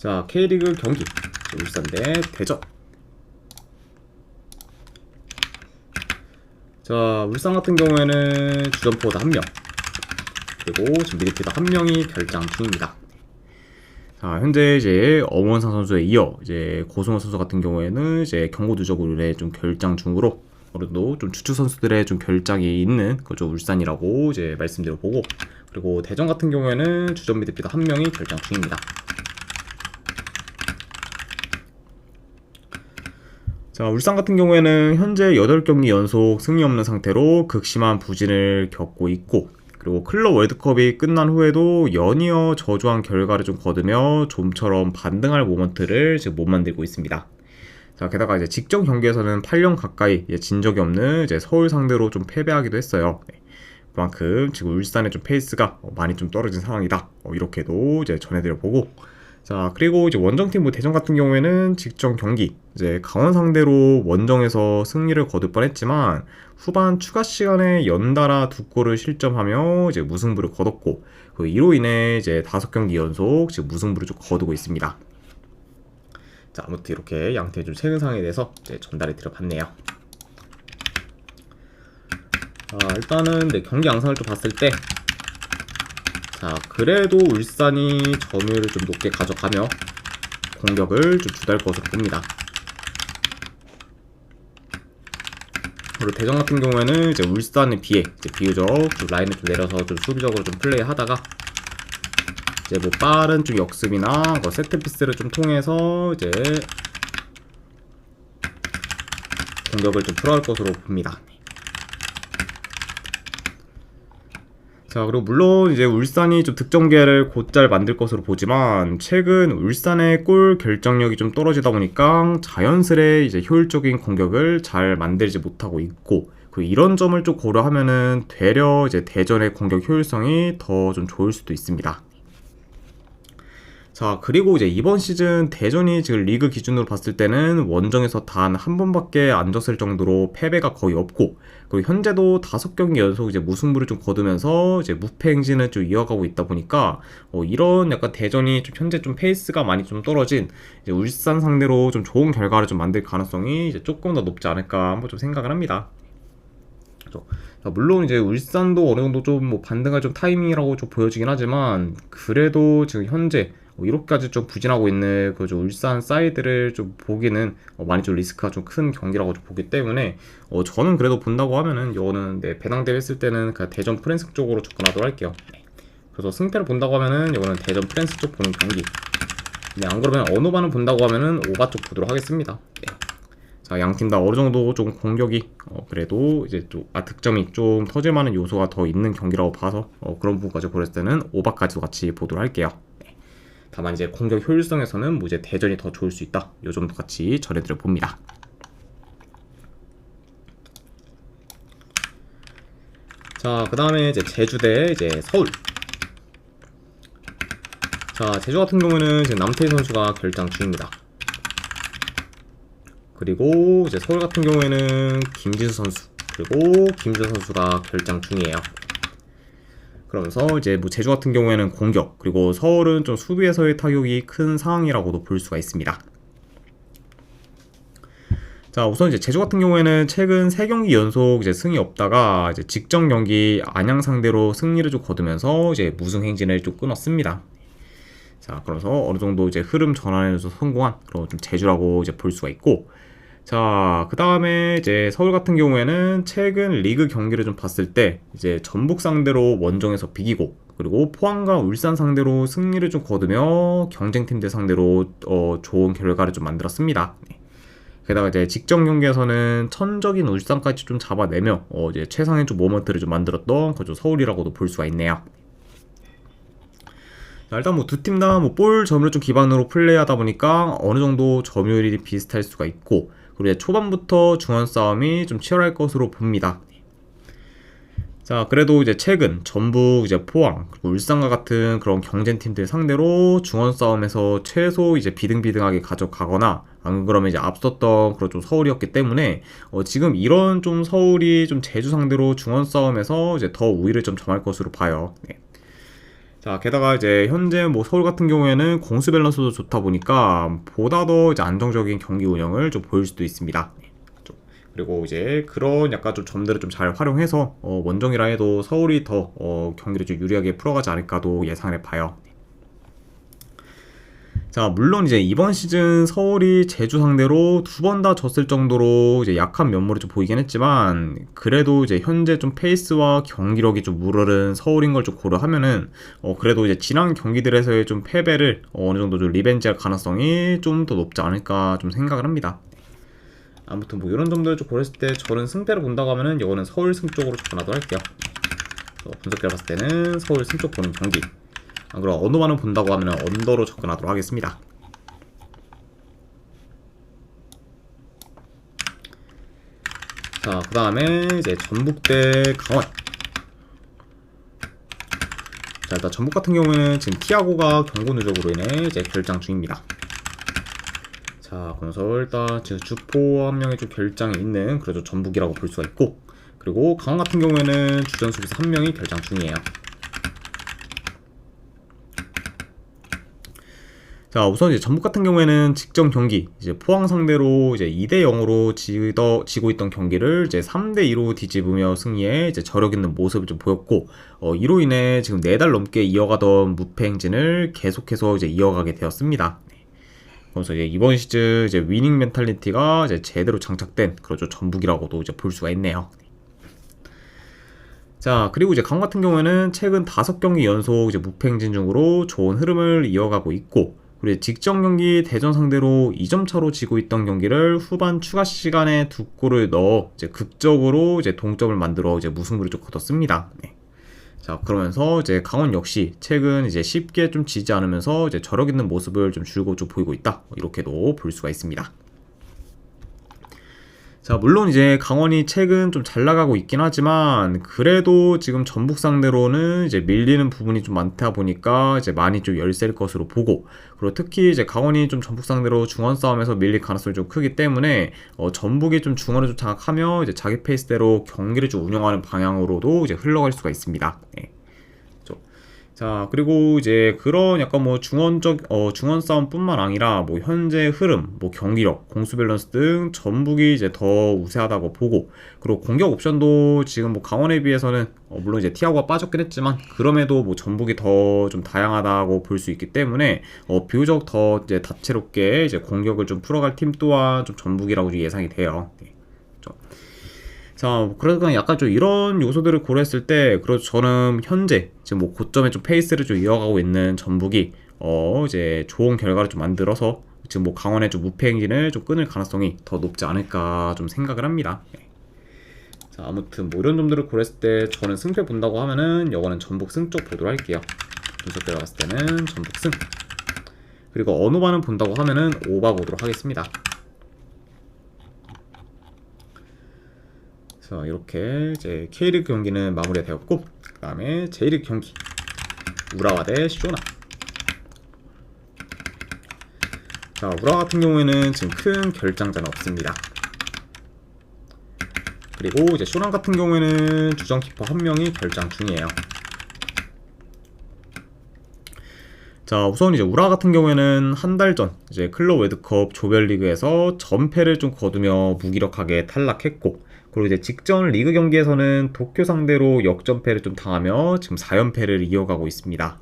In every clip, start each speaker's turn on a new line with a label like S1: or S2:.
S1: 자, K리그 경기 울산 대 대전. 자, 울산 같은 경우에는 주전포워드 1명, 그리고 지금 미드필더 1명이 결장 중입니다. 자, 현재 이제 엄원상 선수에 이어 이제 고승호 선수 같은 경우에는 이제 경고 누적으로 좀 결장 중으로, 그래도 좀 주축 선수들의 좀 결장이 있는 그죠 울산이라고 이제 말씀드려보고, 그리고 대전 같은 경우에는 주전 미드필더 1명이 결장 중입니다. 자, 울산 같은 경우에는 현재 8경기 연속 승리 없는 상태로 극심한 부진을 겪고 있고, 그리고 클럽 월드컵이 끝난 후에도 연이어 저조한 결과를 좀 거두며 좀처럼 반등할 모먼트를 지금 못 만들고 있습니다. 자, 게다가 이제 직전 경기에서는 8년 가까이 진 적이 없는 이제 서울 상대로 좀 패배하기도 했어요. 그만큼 지금 울산의 좀 페이스가 많이 좀 떨어진 상황이다. 이렇게도 이제 전해드려보고, 자, 그리고 이제 원정팀 대전 같은 경우에는 직전 경기 이제 강원 상대로 원정에서 승리를 거둘 뻔했지만 후반 추가 시간에 연달아 2골을 실점하며 이제 무승부를 거뒀고, 이로 인해 이제 5경기 연속 지금 무승부를 좀 거두고 있습니다. 자, 아무튼 이렇게 양팀의 좀 최근 상황에 대해서 이제 전달해 드려봤네요. 일단은 경기 양상을 좀 봤을 때, 자, 그래도 울산이 점유율을 좀 높게 가져가며 공격을 좀 주도할 것으로 봅니다. 그리고 대전 같은 경우에는 이제 울산에 비해 이제 비교적 좀 라인을 좀 내려서 좀 수비적으로 좀 플레이하다가 이제 뭐 빠른 좀 역습이나 세트피스를 좀 통해서 이제 공격을 좀 풀어갈 것으로 봅니다. 자, 그리고 물론 이제 울산이 좀 득점 기회를 곧잘 만들 것으로 보지만 최근 울산의 골 결정력이 좀 떨어지다 보니까 자연스레 이제 효율적인 공격을 잘 만들지 못하고 있고, 이런 점을 좀 고려하면은 되려 이제 대전의 공격 효율성이 더 좀 좋을 수도 있습니다. 자, 그리고 이제 이번 시즌 대전이 지금 리그 기준으로 봤을 때는 원정에서 단 한 번밖에 안 졌을 정도로 패배가 거의 없고, 그리고 현재도 5경기 연속 이제 무승부를 좀 거두면서 이제 무패 행진을 좀 이어가고 있다 보니까 이런 약간 대전이 좀 현재 좀 페이스가 많이 좀 떨어진 이제 울산 상대로 좀 좋은 결과를 좀 만들 가능성이 이제 조금 더 높지 않을까 한번 좀 생각을 합니다. 물론 이제 울산도 어느 정도 좀 뭐 반등할 좀 타이밍이라고 좀 보여지긴 하지만, 그래도 지금 현재 이렇게까지 좀 부진하고 있는 그 울산 사이드를 좀 보기는 많이 좀 리스크가 좀 큰 경기라고 좀 보기 때문에 저는 그래도 본다고 하면은 이거는 배당대회 했을 때는 그냥 대전 프랜스 쪽으로 접근하도록 할게요. 그래서 승패를 본다고 하면은 이거는 대전 프랜스 쪽 보는 경기. 안 그러면 어노바는 본다고 하면은 오바 쪽 보도록 하겠습니다. 자, 양팀 다 어느 정도 좀 공격이 그래도 이제 좀 득점이 좀 터질 만한 요소가 더 있는 경기라고 봐서 그런 부분까지 고렸을 때는 오바까지도 같이 보도록 할게요. 다만 이제 공격 효율성에서는 뭐 이제 대전이 더 좋을 수 있다, 요 정도 같이 전해드려 봅니다. 자, 그 다음에 이제 제주 대 이제 서울. 자, 제주 같은 경우는 지금 남태희 선수가 결장 중입니다. 그리고 이제 서울 같은 경우에는 김진수 선수, 그리고 김준 선수가 결장 중이에요. 그러면서 이제 뭐 제주 같은 경우에는 공격, 그리고 서울은 좀 수비에서의 타격이 큰 상황이라고도 볼 수가 있습니다. 자, 우선 이제 제주 같은 경우에는 최근 3경기 연속 이제 승이 없다가 이제 직전 경기 안양 상대로 승리를 좀 거두면서 이제 무승 행진을 좀 끊었습니다. 자, 그래서 어느 정도 이제 흐름 전환에서 성공한 그런 좀 제주라고 이제 볼 수가 있고, 자, 그 다음에 이제 서울 같은 경우에는 최근 리그 경기를 좀 봤을 때 이제 전북 상대로 원정에서 비기고, 그리고 포항과 울산 상대로 승리를 좀 거두며 경쟁팀들 상대로 좋은 결과를 좀 만들었습니다. 게다가 이제 직전 경기에서는 천적인 울산까지 좀 잡아내며 이제 최상의 좀 모먼트를 좀 만들었던 그저 서울이라고도 볼 수가 있네요. 자, 일단 뭐 두 팀 다 뭐 볼 점유율 좀 기반으로 플레이하다 보니까 어느 정도 점유율이 비슷할 수가 있고, 그리고 이제 초반부터 중원 싸움이 좀 치열할 것으로 봅니다. 자, 그래도 이제 최근 전북, 이제 포항, 그리고 울산과 같은 그런 경쟁팀들 상대로 중원 싸움에서 최소 이제 비등비등하게 가져가거나, 안 그러면 이제 앞섰던 그런 좀 서울이었기 때문에 지금 이런 좀 서울이 좀 제주 상대로 중원 싸움에서 이제 더 우위를 좀 점할 것으로 봐요. 자, 게다가 이제 현재 뭐 서울 같은 경우에는 공수 밸런스도 좋다 보니까 보다 더 이제 안정적인 경기 운영을 좀 보일 수도 있습니다. 그리고 이제 그런 약간 좀 점들을 좀 잘 활용해서 원정이라 해도 서울이 더 경기를 좀 유리하게 풀어가지 않을까도 예상을 해봐요. 자, 물론 이제 이번 시즌 서울이 제주 상대로 두 번 다 졌을 정도로 이제 약한 면모를 좀 보이긴 했지만, 그래도 이제 현재 좀 페이스와 경기력이 좀 무르른 서울인 걸 좀 고려하면은, 그래도 이제 지난 경기들에서의 좀 패배를 어느 정도 좀 리벤지할 가능성이 좀 더 높지 않을까 좀 생각을 합니다. 아무튼 뭐 이런 점들을 좀 고려했을 때 저는 승패를 본다고 하면은 이거는 서울 승 쪽으로 접근하도록 할게요. 분석대로 봤을 때는 서울 승 쪽 보는 경기. 그럼 언어만은 본다고 하면 언더로 접근하도록 하겠습니다. 자, 그 다음에 이제 전북 대 강원. 자, 일단 전북 같은 경우에는 지금 티아고가 경고 누적으로 인해 이제 결장 중입니다. 자, 그래서 일단 지금 주포 한 명이 좀 결장이 있는 그래도 전북이라고 볼 수가 있고, 그리고 강원 같은 경우에는 주전 수비수 한 명이 결장 중이에요. 자, 우선 이제 전북 같은 경우에는 직전 경기 이제 포항 상대로 이제 2대 0으로 지고 있던 경기를 이제 3대 2로 뒤집으며 승리에 이제 저력 있는 모습을 좀 보였고, 이로 인해 지금 4달 넘게 이어가던 무패 행진을 계속해서 이제 이어가게 되었습니다. 그래서 이제 이번 시즌 이제 위닝 멘탈리티가 이제 제대로 장착된 그렇죠 전북이라고도 이제 볼 수가 있네요. 자, 그리고 이제 강원 같은 경우에는 최근 5경기 연속 이제 무패 행진 중으로 좋은 흐름을 이어가고 있고, 그리고 직전 경기 대전 상대로 2점 차로 지고 있던 경기를 후반 추가 시간에 2골을 넣어 이제 극적으로 이제 동점을 만들어 이제 무승부를 좀 거뒀습니다. 네. 자, 그러면서 이제 강원 역시 최근 이제 쉽게 좀 지지 않으면서 이제 저력 있는 모습을 좀 줄곧 좀 보이고 있다. 이렇게도 볼 수가 있습니다. 자, 물론 이제 강원이 최근 좀 잘 나가고 있긴 하지만, 그래도 지금 전북 상대로는 이제 밀리는 부분이 좀 많다 보니까 이제 많이 좀 열세일 것으로 보고, 그리고 특히 이제 강원이 좀 전북 상대로 중원 싸움에서 밀릴 가능성이 좀 크기 때문에 전북이 좀 중원을 좀 장악하며 이제 자기 페이스대로 경기를 좀 운영하는 방향으로도 이제 흘러갈 수가 있습니다. 네. 자, 그리고 이제 그런 약간 뭐 중원 싸움뿐만 아니라 뭐 현재 흐름, 뭐 경기력, 공수 밸런스 등 전북이 이제 더 우세하다고 보고, 그리고 공격 옵션도 지금 뭐 강원에 비해서는 물론 이제 티아고가 빠졌긴 했지만 그럼에도 뭐 전북이 더 좀 다양하다고 볼 수 있기 때문에 비교적 더 이제 다채롭게 이제 공격을 좀 풀어갈 팀 또한 좀 전북이라고 좀 예상이 돼요. 네. 자, 그러니까 약간 좀 이런 요소들을 고려했을 때, 그래서 저는 현재 지금 뭐 고점에 좀 페이스를 좀 이어가고 있는 전북이 이제 좋은 결과를 좀 만들어서 지금 뭐 강원의 좀 무패 행진을 좀 끊을 가능성이 더 높지 않을까 좀 생각을 합니다. 네. 자, 아무튼 뭐 이런 점들을 고려했을 때 저는 승패 본다고 하면은 이거는 전북 승 쪽 보도록 할게요. 분석대로 봤을 때는 전북 승. 그리고 언어반은 본다고 하면은 오바 보도록 하겠습니다. 자, 이렇게 이제 K리그 경기는 마무리가 되었고, 그 다음에 J리그 경기 우라와 대 쇼나. 자, 우라와 같은 경우에는 지금 큰 결장자는 없습니다. 그리고 이제 쇼나 같은 경우에는 주전 키퍼 한 명이 결장 중이에요. 자, 우선 이제 우라 같은 경우에는 한 달 전 이제 클럽 월드컵 조별리그에서 전패를 좀 거두며 무기력하게 탈락했고, 그리고 이제 직전 리그 경기에서는 도쿄 상대로 역전패를 좀 당하며 지금 4연패를 이어가고 있습니다.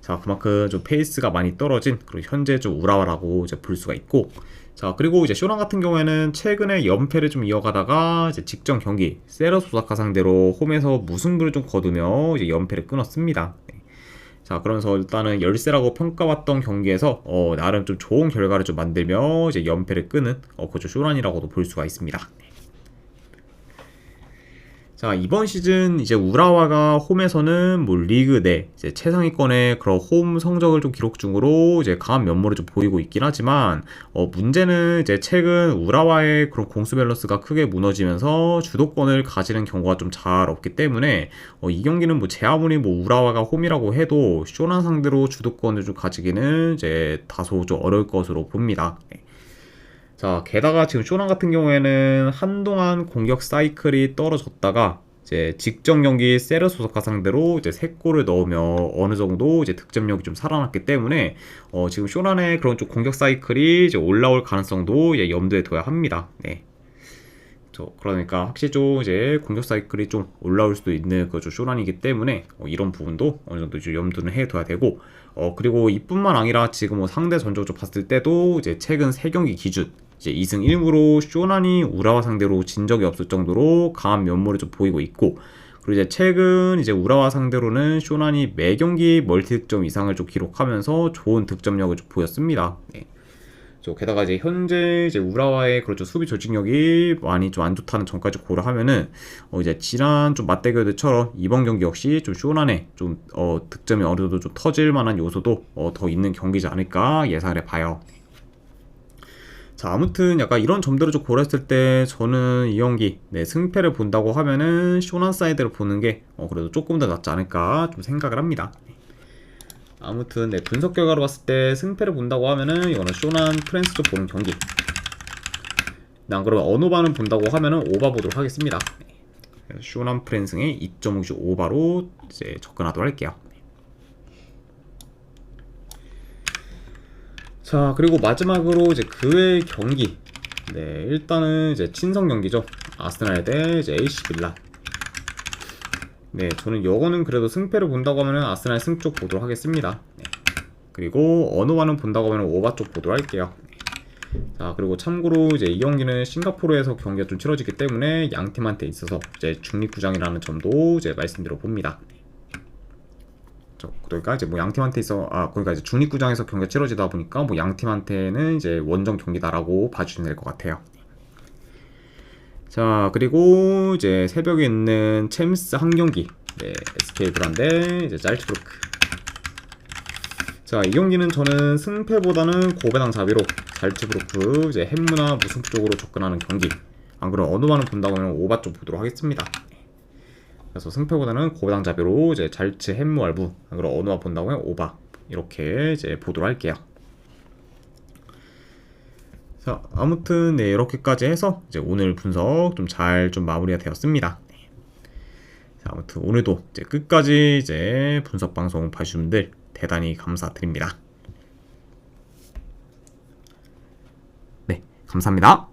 S1: 자, 그만큼 좀 페이스가 많이 떨어진 그리고 현재 좀 우라와라고 이제 볼 수가 있고, 자, 그리고 이제 쇼랑 같은 경우에는 최근에 연패를 좀 이어가다가 이제 직전 경기 세러스 오사카 상대로 홈에서 무승부를 좀 거두며 이제 연패를 끊었습니다. 자, 그러면서 일단은 열세라고 평가받던 경기에서 나름 좀 좋은 결과를 좀 만들며 이제 연패를 끄는 그죠 쇼란이라고도 볼 수가 있습니다. 자, 이번 시즌 이제 우라와가 홈에서는 뭐 리그 내 이제 최상위권의 그런 홈 성적을 좀 기록 중으로 이제 강한 면모를 좀 보이고 있긴 하지만, 문제는 이제 최근 우라와의 그런 공수 밸런스가 크게 무너지면서 주도권을 가지는 경우가 좀 잘 없기 때문에 이 경기는 뭐 제 아무리 뭐 우라와가 홈이라고 해도 쇼난 상대로 주도권을 좀 가지기는 이제 다소 좀 어려울 것으로 봅니다. 자, 게다가 지금 쇼난 같은 경우에는 한동안 공격 사이클이 떨어졌다가 이제 직전 경기 세르 소속과 상대로 이제 3골을 넣으며 어느 정도 이제 득점력이 좀 살아났기 때문에 지금 쇼란의 그런 좀 공격 사이클이 이제 올라올 가능성도 이제 염두에 둬야 합니다. 네. 그러니까 확실히 좀 이제 공격 사이클이 좀 올라올 수도 있는 그 쇼란이기 때문에 이런 부분도 어느 정도 좀 염두는 해둬야 되고 그리고 이뿐만 아니라 지금 뭐 상대 전적을 봤을 때도 이제 최근 3경기 기준 이제 2승 1무로 쇼란이 우라와 상대로 진 적이 없을 정도로 강한 면모를 좀 보이고 있고 그리고 이제 최근 이제 우라와 상대로는 쇼란이 매 경기 멀티 득점 이상을 좀 기록하면서 좋은 득점력을 좀 보였습니다. 네. 게다가 이제 현재 이제 우라와의 그렇죠 수비 조직력이 많이 좀 안 좋다는 점까지 고려하면은 이제 지난 좀 맞대결들처럼 이번 경기 역시 좀 쇼란에 좀 득점이 어느 정도 좀 터질 만한 요소도 더 있는 경기지 않을까 예상을 해봐요. 자, 아무튼 약간 이런 점들을 좀 고려했을 때 저는 이 경기 승패를 본다고 하면은 쇼난 사이드를 보는 게 그래도 조금 더 낫지 않을까 좀 생각을 합니다. 아무튼 분석 결과로 봤을 때 승패를 본다고 하면은 이거는 쇼난 프랜스 쪽 보는 경기. 난 그러면 언오바는 본다고 하면은 오바 보도록 하겠습니다. 쇼난 프랜스의 2.5주 오바로 이제 접근하도록 할게요. 자, 그리고 마지막으로 이제 그 외의 경기. 네, 일단은 이제 친선 경기죠. 아스날 대 이제 AC 밀란. 네, 저는 요거는 그래도 승패를 본다고 하면은 아스날 승 쪽 보도록 하겠습니다. 네. 그리고 언어와는 본다고 하면 오바 쪽 보도록 할게요. 자, 그리고 참고로 이제 이 경기는 싱가포르에서 경기가 좀 치러지기 때문에 양 팀한테 있어서 이제 중립구장이라는 점도 이제 말씀드려 봅니다. 그러니까 이제 뭐 양 팀한테 있어 그러니까 이제 중립구장에서 경기가 치러지다 보니까 뭐 양 팀한테는 이제 원정 경기다라고 봐주시면 될 것 같아요. 자, 그리고 이제 새벽에 있는 챔스 한 경기. 네, SK 브란데 이제 잘츠부르크. 자, 이 경기는 저는 승패보다는 고배당 자비로 잘츠부르크 이제 햄무나 무승 쪽으로 접근하는 경기. 안 그러면 언어만을 본다고 하면 오바 쪽 보도록 하겠습니다. 그래서 승패보다는 고배당 자비로 이제 잘츠 햄무 알부. 안 그러면 언어만 본다고 하면 오바. 이렇게 이제 보도록 할게요. 자, 아무튼 네, 이렇게까지 해서 이제 오늘 분석 좀 잘 좀 마무리가 되었습니다. 네. 자, 아무튼 오늘도 이제 끝까지 이제 분석 방송 봐주신 분들 대단히 감사드립니다. 네, 감사합니다.